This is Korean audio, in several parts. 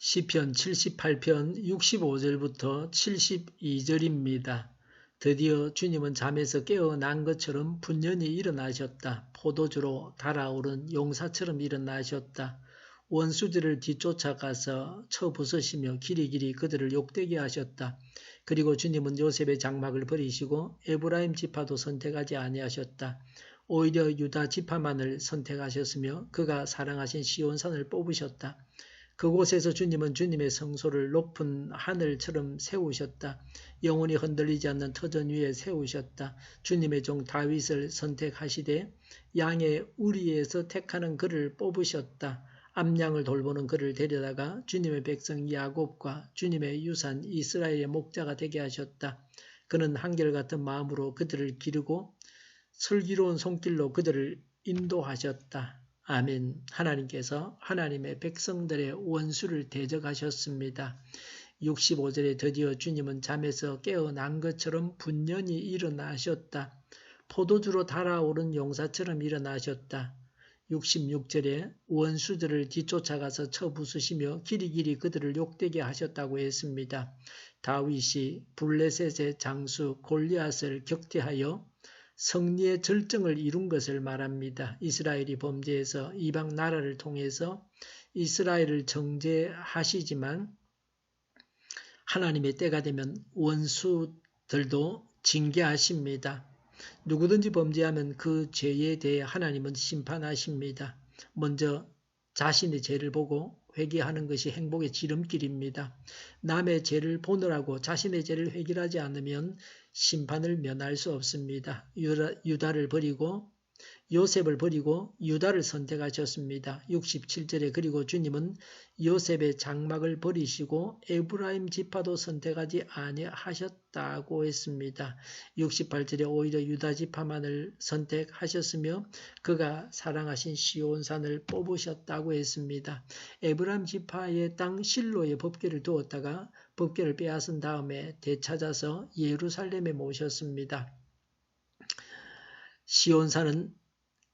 시편 78편 65절부터 72절입니다. 드디어 주님은 잠에서 깨어난 것처럼 분연히 일어나셨다. 포도주로 달아오른 용사처럼 일어나셨다. 원수들을 뒤쫓아가서 쳐부수시며 길이길이 그들을 욕되게 하셨다. 그리고 주님은 요셉의 장막을 버리시고 에브라임 지파도 선택하지 아니하셨다. 오히려 유다 지파만을 선택하셨으며 그가 사랑하신 시온산을 뽑으셨다. 그곳에서 주님은 주님의 성소를 높은 하늘처럼 세우셨다. 영원히 흔들리지 않는 터전 위에 세우셨다. 주님의 종 다윗을 선택하시되 양의 우리에서 택하는 그를 뽑으셨다. 암양을 돌보는 그를 데려다가 주님의 백성 야곱과 주님의 유산 이스라엘의 목자가 되게 하셨다. 그는 한결같은 마음으로 그들을 기르고 슬기로운 손길로 그들을 인도하셨다. 아멘. 하나님께서 하나님의 백성들의 원수를 대적하셨습니다. 65절에 드디어 주님은 잠에서 깨어난 것처럼 분연히 일어나셨다. 포도주로 달아오른 용사처럼 일어나셨다. 66절에 원수들을 뒤쫓아가서 쳐부수시며 길이길이 그들을 욕되게 하셨다고 했습니다. 다윗이 블레셋의 장수 골리앗을 격퇴하여 승리의 절정을 이룬 것을 말합니다. 이스라엘이 범죄해서 이방 나라를 통해서 이스라엘을 정죄하시지만 하나님의 때가 되면 원수들도 징계하십니다. 누구든지 범죄하면 그 죄에 대해 하나님은 심판하십니다. 먼저 자신의 죄를 보고 회개하는 것이 행복의 지름길입니다. 남의 죄를 보느라고 자신의 죄를 회개하지 않으면 심판을 면할 수 없습니다. 유다를 버리고 요셉을 버리고 유다를 선택하셨습니다. 67절에 그리고 주님은 요셉의 장막을 버리시고 에브라임 지파도 선택하지 아니하셨다고 했습니다. 68절에 오히려 유다 지파만을 선택하셨으며 그가 사랑하신 시온산을 뽑으셨다고 했습니다. 에브라임 지파의 땅 실로에 법궤를 두었다가 법궤를 빼앗은 다음에 되찾아서 예루살렘에 모셨습니다. 시온산은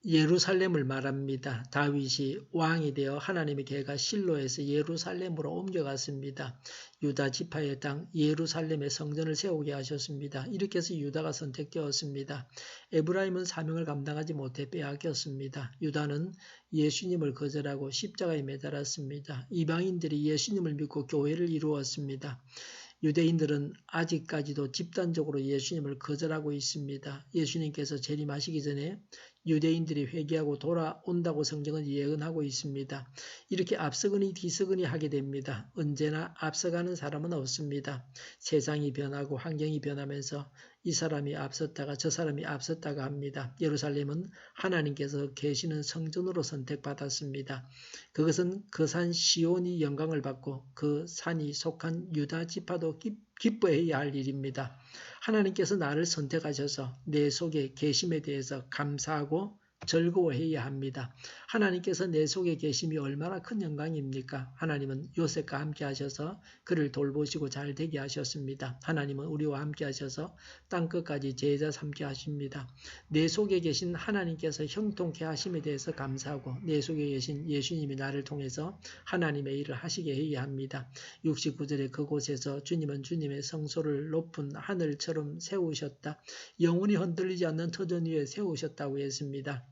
예루살렘을 말합니다. 다윗이 왕이 되어 하나님의 계가 실로에서 예루살렘으로 옮겨갔습니다. 유다 지파의 땅 예루살렘에 성전을 세우게 하셨습니다. 이렇게 해서 유다가 선택되었습니다. 에브라임은 사명을 감당하지 못해 빼앗겼습니다. 유다는 예수님을 거절하고 십자가에 매달았습니다. 이방인들이 예수님을 믿고 교회를 이루었습니다. 유대인들은 아직까지도 집단적으로 예수님을 거절하고 있습니다. 예수님께서 재림하시기 전에 유대인들이 회개하고 돌아온다고 성경은 예언하고 있습니다. 이렇게 앞서거니 뒤서거니 하게 됩니다. 언제나 앞서가는 사람은 없습니다. 세상이 변하고 환경이 변하면서 이 사람이 앞섰다가 저 사람이 앞섰다가 합니다. 예루살렘은 하나님께서 계시는 성전으로 선택받았습니다. 그것은 그 산 시온이 영광을 받고 그 산이 속한 유다 지파도 기뻐해야 할 일입니다. 하나님께서 나를 선택하셔서 내 속에 계심에 대해서 감사하고 즐거워해야 합니다. 하나님께서 내 속에 계심이 얼마나 큰 영광입니까? 하나님은 요셉과 함께 하셔서 그를 돌보시고 잘 되게 하셨습니다. 하나님은 우리와 함께 하셔서 땅끝까지 제자 삼게 하십니다. 내 속에 계신 하나님께서 형통케 하심에 대해서 감사하고 내 속에 계신 예수님이 나를 통해서 하나님의 일을 하시게 해야 합니다. 69절에 그곳에서 주님은 주님의 성소를 높은 하늘처럼 세우셨다. 영원히 흔들리지 않는 터전 위에 세우셨다고 했습니다.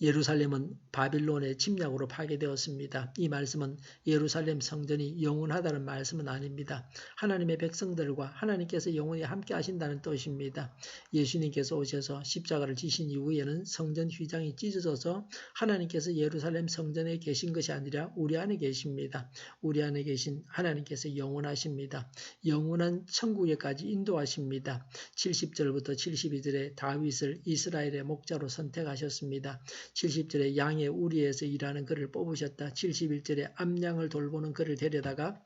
예루살렘은 바빌론의 침략으로 파괴되었습니다. 이 말씀은 예루살렘 성전이 영원하다는 말씀은 아닙니다. 하나님의 백성들과 하나님께서 영원히 함께 하신다는 뜻입니다. 예수님께서 오셔서 십자가를 지신 이후에는 성전 휘장이 찢어져서 하나님께서 예루살렘 성전에 계신 것이 아니라 우리 안에 계십니다. 우리 안에 계신 하나님께서 영원하십니다. 영원한 천국에까지 인도하십니다. 70절부터 72절에 다윗을 이스라엘의 목자로 선택하셨습니다. 70절에 양의 우리에서 일하는 그를 뽑으셨다. 71절에 암양을 돌보는 그를 데려다가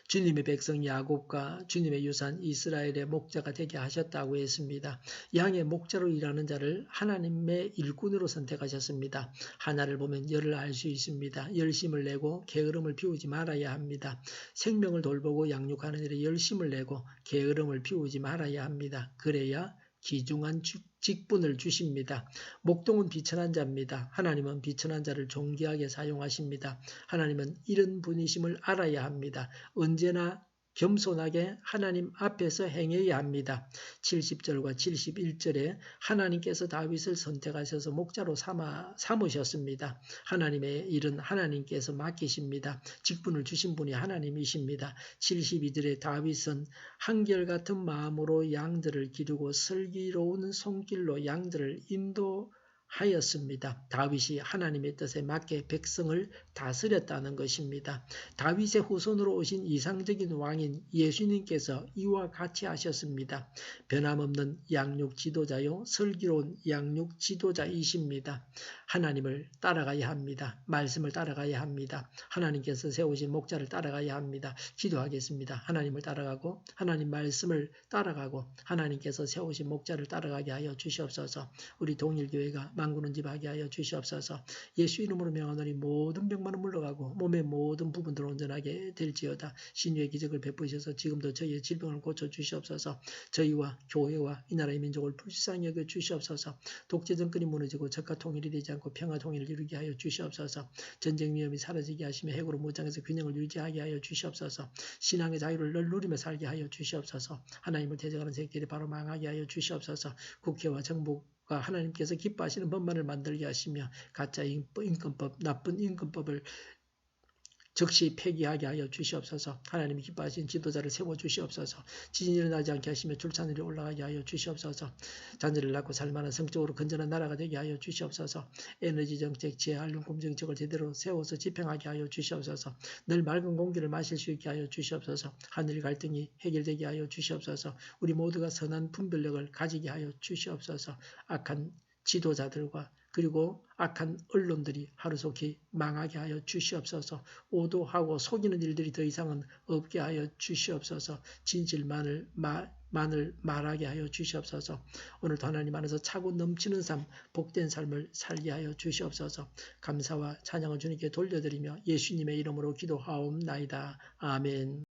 주님의 백성 야곱과 주님의 유산 이스라엘의 목자가 되게 하셨다고 했습니다. 양의 목자로 일하는 자를 하나님의 일꾼으로 선택하셨습니다. 하나를 보면 열을 알 수 있습니다. 열심을 내고 게으름을 피우지 말아야 합니다. 생명을 돌보고 양육하는 일에 열심을 내고 게으름을 피우지 말아야 합니다. 그래야 귀중한 직분을 주십니다. 목동은 비천한 자입니다. 하나님은 비천한 자를 존귀하게 사용하십니다. 하나님은 이런 분이심을 알아야 합니다. 언제나 겸손하게 하나님 앞에서 행해야 합니다. 70절과 71절에 하나님께서 다윗을 선택하셔서 목자로 삼으셨습니다. 하나님의 일은 하나님께서 맡기십니다. 직분을 주신 분이 하나님이십니다. 72절에 다윗은 한결같은 마음으로 양들을 기르고 슬기로운 손길로 양들을 인도하였습니다. 다윗이 하나님의 뜻에 맞게 백성을 다스렸다는 것입니다. 다윗의 후손으로 오신 이상적인 왕인 예수님께서 이와 같이 하셨습니다. 변함없는 양육 지도자요 슬기로운 양육 지도자이십니다. 하나님을 따라가야 합니다. 말씀을 따라가야 합니다. 하나님께서 세우신 목자를 따라가야 합니다. 기도하겠습니다. 하나님을 따라가고 하나님 말씀을 따라가고 하나님께서 세우신 목자를 따라가게 하여 주시옵소서. 우리 동일교회가 만구는 집 하게 하여 주시옵소서. 예수 이름으로 명하노니 모든 병만은 물러가고 몸의 모든 부분들을 온전하게 될지어다. 신유의 기적을 베푸셔서 지금도 저희의 질병을 고쳐주시옵소서. 저희와 교회와 이 나라의 민족을 불쌍히 여겨 주시옵소서. 독재 정권이 무너지고 적과 통일이 되지 않고 평화 통일을 이루게 하여 주시옵소서. 전쟁 위험이 사라지게 하시며 핵으로 무장해서 균형을 유지하게 하여 주시옵소서. 신앙의 자유를 늘 누리며 살게 하여 주시옵소서. 하나님을 대적하는 새끼들이 바로 망하게 하여 주시옵소서. 국회와 정부가 하나님께서 기뻐하시는 법만을 만들게 하시며 가짜 임금법, 나쁜 임금법을 즉시 폐기하게 하여 주시옵소서. 하나님이 기뻐하신 지도자를 세워주시옵소서. 지진이 일어나지 않게 하시며 출산율이 올라가게 하여 주시옵소서. 자녀를 낳고 살만한 성적으로 건전한 나라가 되게 하여 주시옵소서. 에너지 정책, 재활용금 정책을 제대로 세워서 집행하게 하여 주시옵소서. 늘 맑은 공기를 마실 수 있게 하여 주시옵소서. 하늘 갈등이 해결되게 하여 주시옵소서. 우리 모두가 선한 분별력을 가지게 하여 주시옵소서. 악한 지도자들과 그리고 악한 언론들이 하루속히 망하게 하여 주시옵소서. 오도하고 속이는 일들이 더 이상은 없게 하여 주시옵소서. 진실만을 말하게 하여 주시옵소서. 오늘도 하나님 안에서 차고 넘치는 삶, 복된 삶을 살게 하여 주시옵소서. 감사와 찬양을 주님께 돌려드리며 예수님의 이름으로 기도하옵나이다. 아멘.